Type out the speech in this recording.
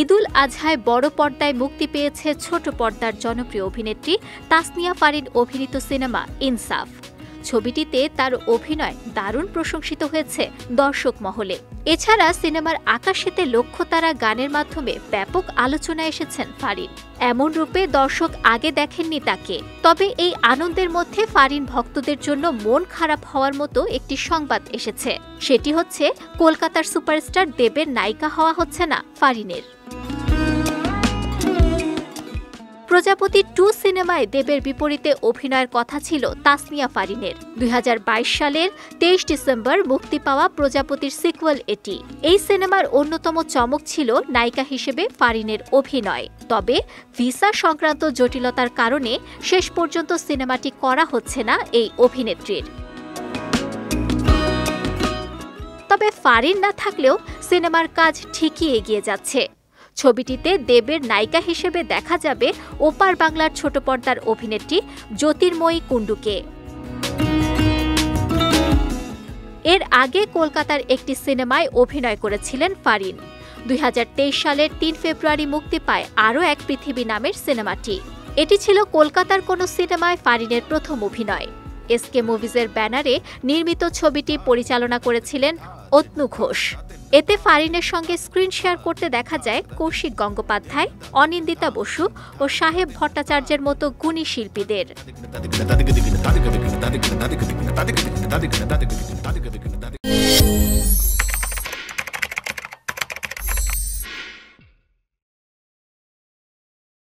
ঈদুল আজহায় বড় পর্দায় মুক্তি পেয়েছে ছোট পর্দার জনপ্রিয় অভিনেত্রী তাসনিয়া ফারিন অভিনীত সিনেমা ইনসাফ। ছবিটিতে তার অভিনয় দারুণ প্রশংসিত হয়েছে দর্শক মহলে। এছাড়া সিনেমার আকাশেতে লক্ষ্যতারা গানের মাধ্যমে ব্যাপক আলোচনায় এসেছেন ফারিন। এমন রূপে দর্শক আগে দেখেননি তাকে। তবে এই আনন্দের মধ্যে ফারিন ভক্তদের জন্য মন খারাপ হওয়ার মতো একটি সংবাদ এসেছে। সেটি হচ্ছে কলকাতার সুপারস্টার দেবের নায়িকা হওয়া হচ্ছে না ফারিনের। প্রজাপতি 2 সিনেমায় দেবের বিপরীতে অভিনয়ের কথা ছিল তাসনিয়া ফারিনের। 2022 সালের 23 ডিসেম্বর মুক্তি পাওয়া প্রজাপতির সিকুয়েল এটি। এই সিনেমার অন্যতম চমক ছিল নায়িকা হিসেবে ফারিনের অভিনয়। তবে ভিসা সংক্রান্ত জটিলতার কারণে শেষ পর্যন্ত সিনেমাটি করা হচ্ছে না এই অভিনেত্রীর। তবে ফারিন না থাকলেও সিনেমার কাজ ঠিকই এগিয়ে যাচ্ছে। ছবিটিতে দেবের নায়িকা হিসেবে দেখা যাবে ওপার বাংলার ছোট পর্দার অভিনেত্রী জ্যোতির্ময়ী কুণ্ডুকে। এর আগে কলকাতার একটি সিনেমায় অভিনয় করেছিলেন ফারিন। 2023 সালের 3 ফেব্রুয়ারি মুক্তি পায় আরও এক পৃথিবী নামের সিনেমাটি। এটি ছিল কলকাতার কোনো সিনেমায় ফারিনের প্রথম অভিনয়। এসকে মুভিজের ব্যানারে নির্মিত ছবিটি পরিচালনা করেছিলেন অতনু ঘোষ। এতে ফারিনের সঙ্গে স্ক্রিন শেয়ার করতে দেখা যায় কৌশিক গঙ্গোপাধ্যায়, অনিন্দিতা বসু ও সাহেব ভট্টাচার্যের মতো গুণী শিল্পীদের।